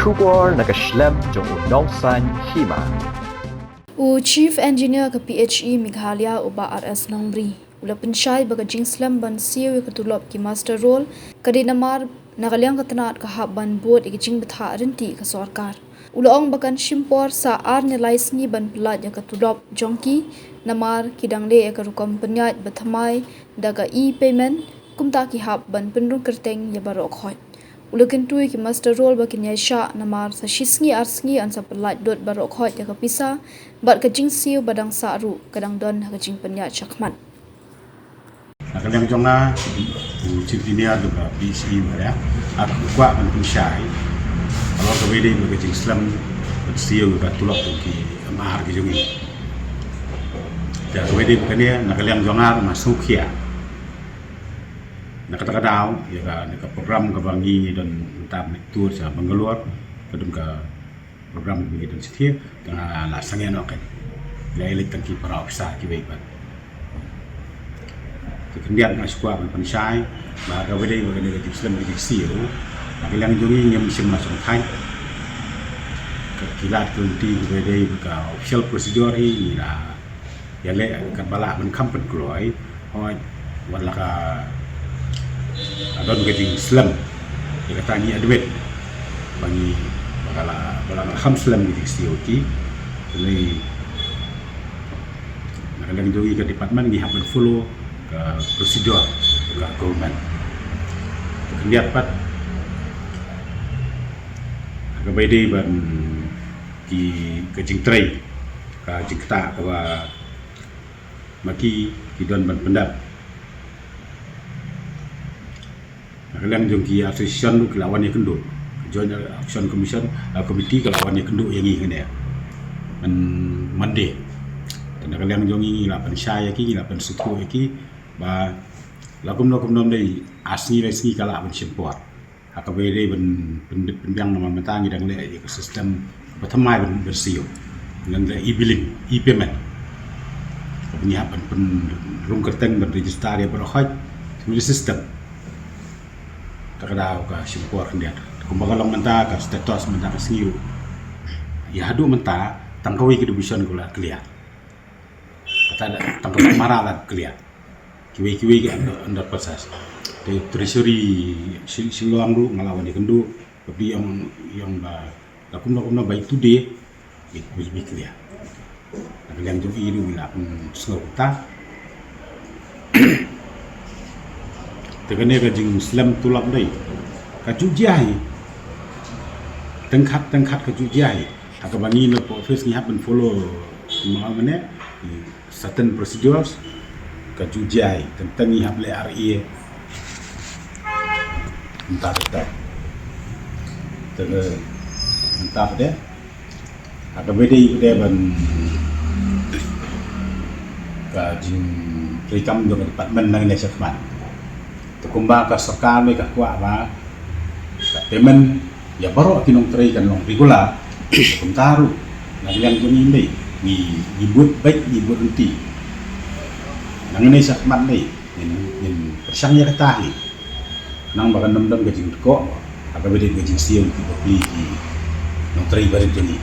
Shubor nakaslem jong unongsan hima. Chief Engineer ke PHE Meghalaya uba RS Nongbri. Ula pensyai baga jingslam ban siu ketulop ki master role kadi namar nagalyang katanat kahap ban board iki jing betha renti ke sarkar. Ula ong bakan shimpor sa nilais ni ban pelat yang ketulop jongki namar kidangle ya kerukam penyat bethamai daga e-payment kumta ki hap ban penrung kerteng ya barok hot. Ula kentui ki master role bakin yaisha namar sa shisngi arsngi an sa pelat dot barok hot ya kapisa bat kajing siu badang saru kadang don kajing penyat syakmat. Nakaliang jonga chief engineer juga PHE ya. Aku kuat man pensyai. Kalau kawede kajing slam siu juga tulak ki mahar ki jongi. Ya kawede kania nakaliang jonga masuk ya. Nakata-kadau ya ka program ka bangi dan entam itu sa Bangalore kadum ka program begitu setia dengan lasangnya noken. Ya elit tangki para ofisa ki baibat. Kemudian masuk ke pensyai, bahawa kawede bagaimana kita Islam kita siu, nakaliang jongi yang mesti masuk thai. Kilat kunti kawede ka official procedure ni lah. Ya le kan balak man kampen kloi, hoi wala ka adon kajing Islam dia kata ni admit bagi bakala Islam di COT jadi nakaliang jongi ke department ni happen follow ke prosedur ke government kemudian pat kebede ban ki kajing tray ka jikta ka maki kidon ban pendap nakaliang jongki association lu kelawan yang kenduk joint action commission committee kelawan yang kenduk yang ini kan ya mande dan nakaliang jongi lapan syai ki lapan suku ki ba lakum nom dei asni resni kala ban simport akabede ban penbiang nama mentangi dan le ekosistem pertama ban bersio dengan le e-billing e-payment penyiapan pen rum kerteng ban register ya berhaj semua sistem takadau ka simpor kendian kumbaga long menta ka status menta ka siu ya hadu menta tangkawi ke division gula clear kata tangkawi maralan clear kiwi ke under proses de treasury siluang lu ngalawan kendu tapi yang ba lakum baik tu de be clear nakaliang tu ilu bila pun sengota tegane kajing Islam tulak dai kaju jai tengkat kaju jai akabangi no office ni happen follow mana certain procedures kaju jai tentang ni hable RE entah deh akabede ide ban kajing rekam dengan department nang nasional kumba ka sarkar me ka kwa ba payment ya baru kinong tray kan long regular kumtaru nakaliang jongi ni ni buat baik ni buat nanti nang ini sakmat ni in persangnya katahi nang bakan nam gajing ko akabede gajing siu ki beli ki nong tray barit jongi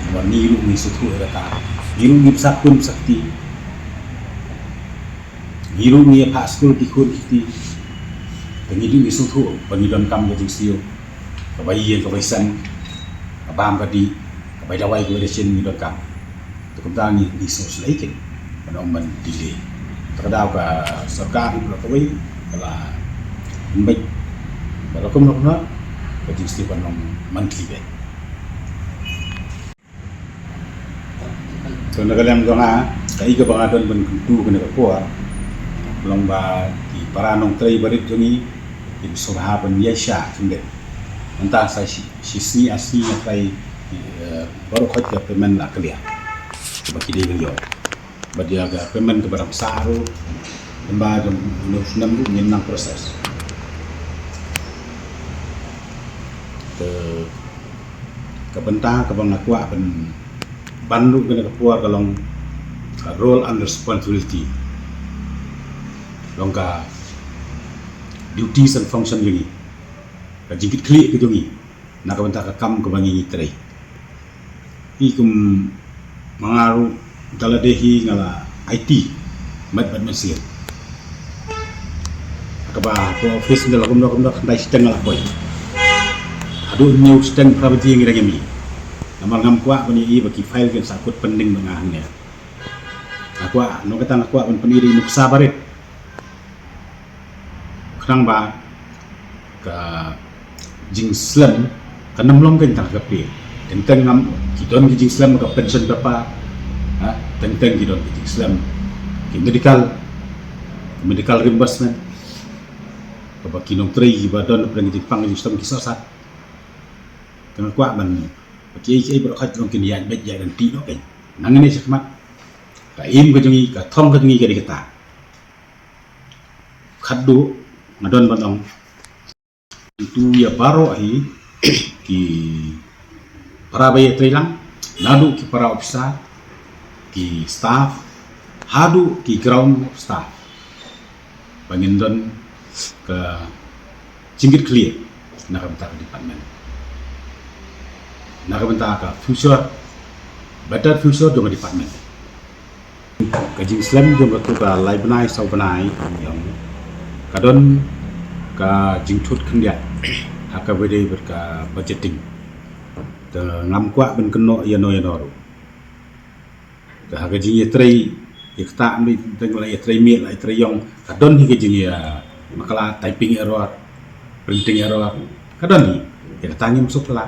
wani lu ni sutu kata giru ni sakun sakti hiru ni pak school tikun kiti pengidu ni sutu pengidon kam gajing siu kabai san abam kadi kabai dawai ke resin ni dot kam tukumta ni sos laikin panoman delay terkadau ka sarkar ni kabai kala baik kalau kumna gajing siu panom monthly be so nakaliang jonga kai ka bangadon ben kuntu kena kuat lomba di paranong tray barit jongi di surha ban yasha tunde entah saya sisi asli tray baru khot ke payment la clear bagi dia beliau bagi aga payment ke barang saru lomba dan nam lu menang proses ke bentang ke bang akwa ban lu kena keluar kalong role and responsibility longga duties and function lagi jikit klik ke jongi nakabenta ka kam ke bangi tray ikum mangaru daladehi ngala IT mat Mesir akaba ko office ndala kum ndai steng ngala boy adu new steng prabati ngira gemi namal ngam kwa bani i baki file kan sakut pending mengahnya aku no kata aku ban pendiri nuk sabarit kerang ba ka jing slam kanam long kan tak kapi tentang ngam kidon jing slam ka pension berapa tentang kidon jing slam ki medical reimbursement ka ba kinong tri ba don perang jing pang jing slam kisah sat kan aku ban ki berkat long kinian bet ya dan ti no kan nangane sekmat ka im ka jungi ka thong ka jungi ka dikata khaddu ngadon batong itu ya baro ahi ki para bayi trilang nadu ki para ofisa ki staff hadu ki ground staff bangindon ke jinggit clear nakabenta department nakabenta ka future better future dong department kajing Islam jom batu ka laibanai saubanai yang kadon ka jingthut khendia haka bede berka budgeting te ngam kwa ben keno yano ru ka haka jing yetrei ikta mi tengla yetrei mi la yetrei yong kadon hi jing ya makala typing error printing error kadon ni ya tangi masuk la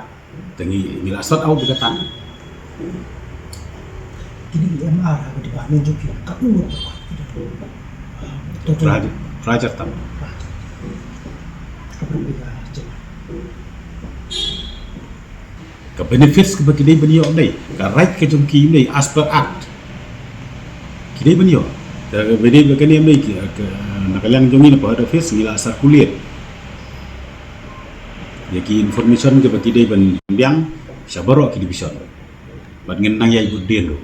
tengi ngila sort out dikata Kini MR di department juga tak nurut Raja tam ka benefits ke bagi beliau ni ka right ke jumki ni as per act kini beliau da bedi bagi ni ke nakalang jungi na pada face ngila circulate yaki information ke bagi dia ben biang sabaro ki division bat ngin nang yai budin